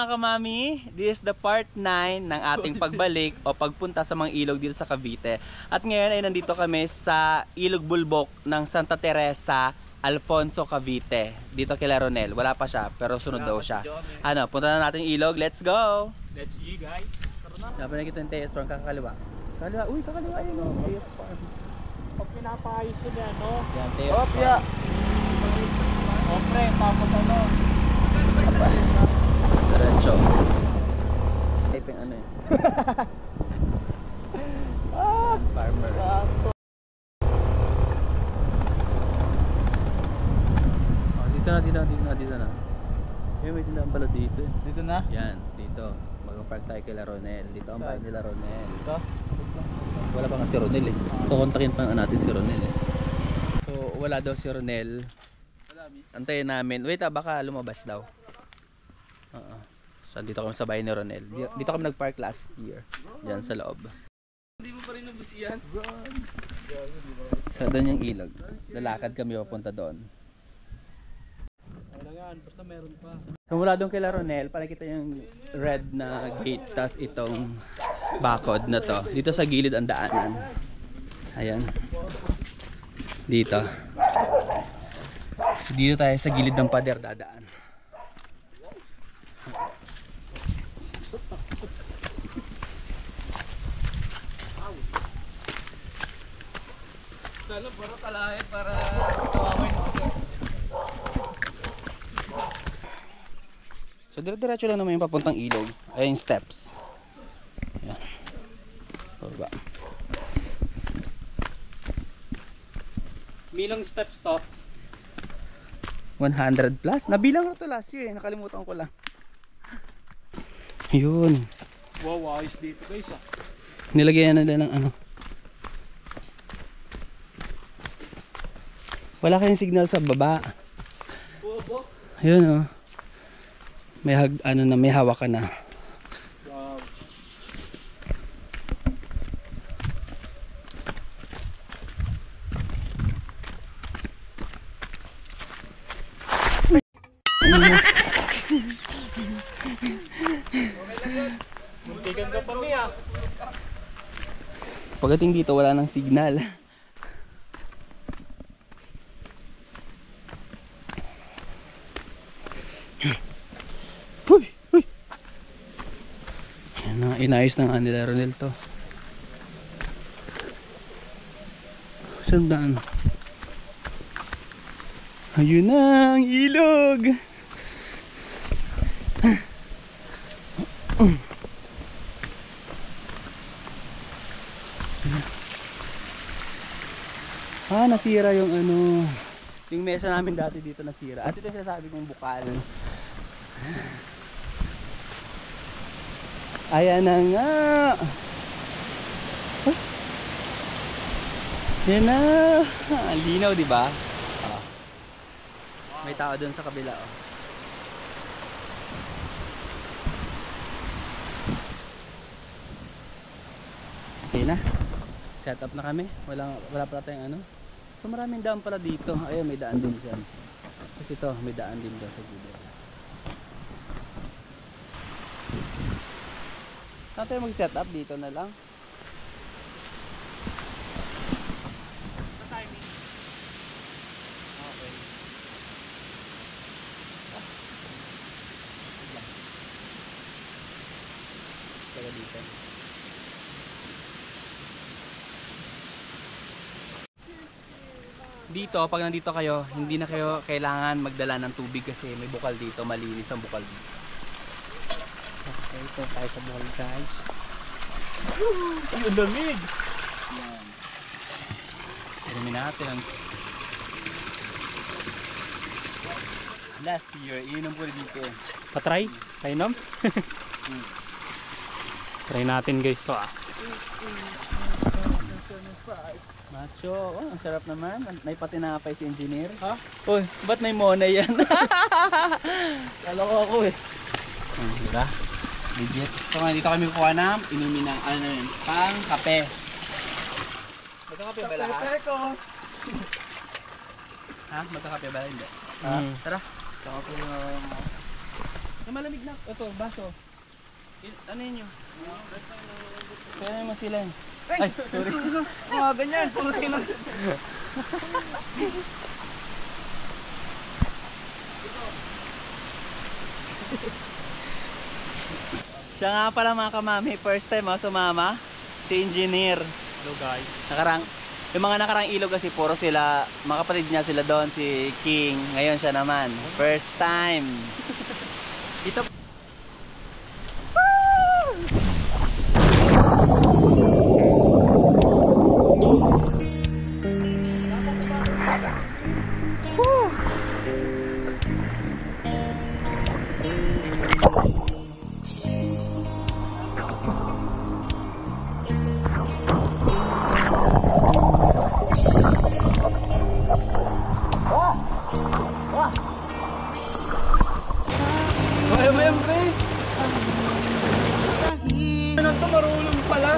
mga kamami, this is the part 9 ng ating pagbalik o pagpunta sa mga ilog dito sa Cavite. At ngayon ay nandito kami sa Ilog Bulbok ng Santa Teresa, Alfonso, Cavite. Dito kila Ronel. Wala pa siya, pero sunod daw siya. Ano, punta na natin yung ilog. Let's go! Let's go guys. Dapat nakita yung Teos Farm, kakaliwa. Kakaliwa, uy, kakaliwa yun o. Teos Farm. Pag pinapayos yun yan, no? Yan, Teos Farm. O pre, tapos ano? Diretso. Type yung ano yun. Farmer. Oh, dito na. May tindahan pala dito eh. Dito na? Yan, dito. Mag-park tayo kay Ronel. Dito ang bahay nila Ronel. Dito? Wala pa nga si Ronel eh. Kukontakin pa natin si Ronel eh. So, wala daw si Ronel. Antayin namin. Wait baka lumabas daw. So, dito kami sa bahay ni Ronel. Dito kami nag-park last year. Diyan sa loob. Hindi mo pa rin nabusiyan? So, doon yung ilog. Lalakad kami papunta doon. Wala nga, basta meron pa. So, mula doon kay Ronel, palakita yung red na gate. Tas itong bakod na to. Dito sa gilid ang daanan. Ayan. Dito. Dito tayo sa gilid ng pader dadaan. Dalo, para talahin para tawawin mo. So dire-diretso lang naman yung papuntang ilog. Ayan yung steps. Ayan. Baba. Milong steps to? 100 plus. Nabilang ko to last year eh. Nakalimutan ko lang. Yun. Wow, ayos dito guys ah. Nilagyan na nila ng ano. Wala kayong signal sa baba. Ayun oh. May may hawak ka na. Wow. Muntikan ka pa miya. Pagdating dito wala nang signal. Inayos na nga nila Ronel to. Saan daan? Ayun na ang ilog. Nasira yung ano. Yung mesa namin dati dito nasira. At ito yung sinasabi kong bukal. Ayan na nga. Yan na. Ang linaw, di ba? May tao doon sa kabila. Oh. Okay na. Set up na kami. Wala pa tayong ano. So maraming daan pala dito. Ayun, may daan din dyan. Kasi ito, may daan din dyan sa gilid. Saan tayo mag-set up? Dito na lang. Sa timing. Okay. Taga dito. Dito, pag nandito kayo, hindi na kayo kailangan magdala ng tubig kasi may bukal dito. Malinis ang bukal dito. Okay, ito tayo sa mall guys. Ang lamig! Yan. Inumin natin ang last year, inom ko dito. Patry? Painom? Try natin guys to ah. Macho, oh, ang sarap naman. May patinapay si engineer. Ha? Uy, ba't may mona yan? Kaloko ako eh. Diba? Legit. So nga dito kami kukuha ng inumin ng ano yun, pang kape. Magkakape ba lahat? Ha? Magkakape ba? Hindi. Tara. Kape na Na malamig na. Ito, baso. Ano yun yun? Kaya naman sila yun. Ay, sorry. Mga ganyan. Puro sila. Siya nga pala mga kamami. First time sumama. Si Engineer. Hello guys. Yung mga nakarang ilog kasi puro sila, mga kapatid niya sila doon, si King. Ngayon siya naman. First time. Ito. Marunong pala.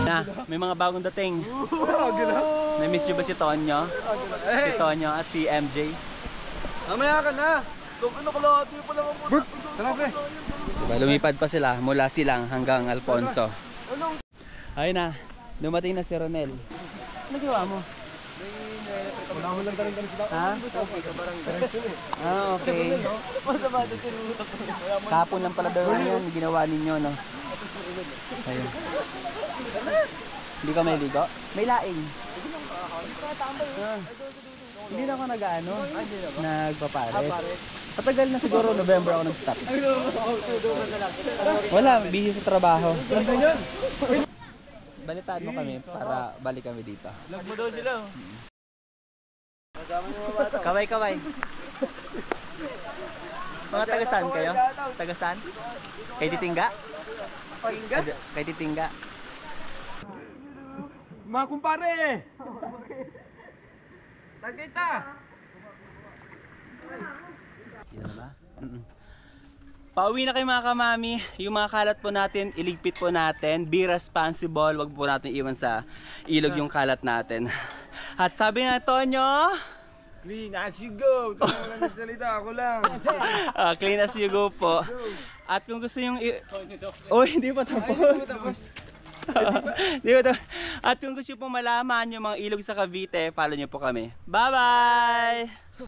Na, may mga bagong dating. Na-miss nyo ba si Tonyo? Si Tonyo at si MJ? Mamaya ka na! Ano kalahati pa lang ako. Bert! Tara pre! Diba, lumipad pa sila mula Silang hanggang Alfonso. Ayun na, dumating na si Ronel. Ano ginawa mo? Wala mo lang tarin sila. Ha? Ah, okay. Kapon lang pala daw yan, ginawa ninyo, no? Ayun. Hindi ka may ligo? May laing. Hindi na ako nag-ano, nagpapares. Patagal na siguro, November ako nag-stop. Wala, busy sa trabaho. Balitaan mo kami para balik kami dito. Lag mo daw sila. Kaway-kaway. Mga tagasan kayo? Tagasan? Kay Titingga? Kay Titingga. Mga kumpare! Nagkita! Yan na ba? Pauwi na kayo mga kamami. Yung mga kalat po natin, iligpit po natin. Be responsible. Wag po natin iwan sa ilog yung kalat natin. At sabi na Tonyo, Clean as you go. Ito na nagsalita ako lang. clean as you go po. At kung gusto yung... Oh, hindi pa tapos. Di ba to? At kung gusto nyo pong malaman yung mga ilog sa Cavite, follow nyo po kami. Bye-bye!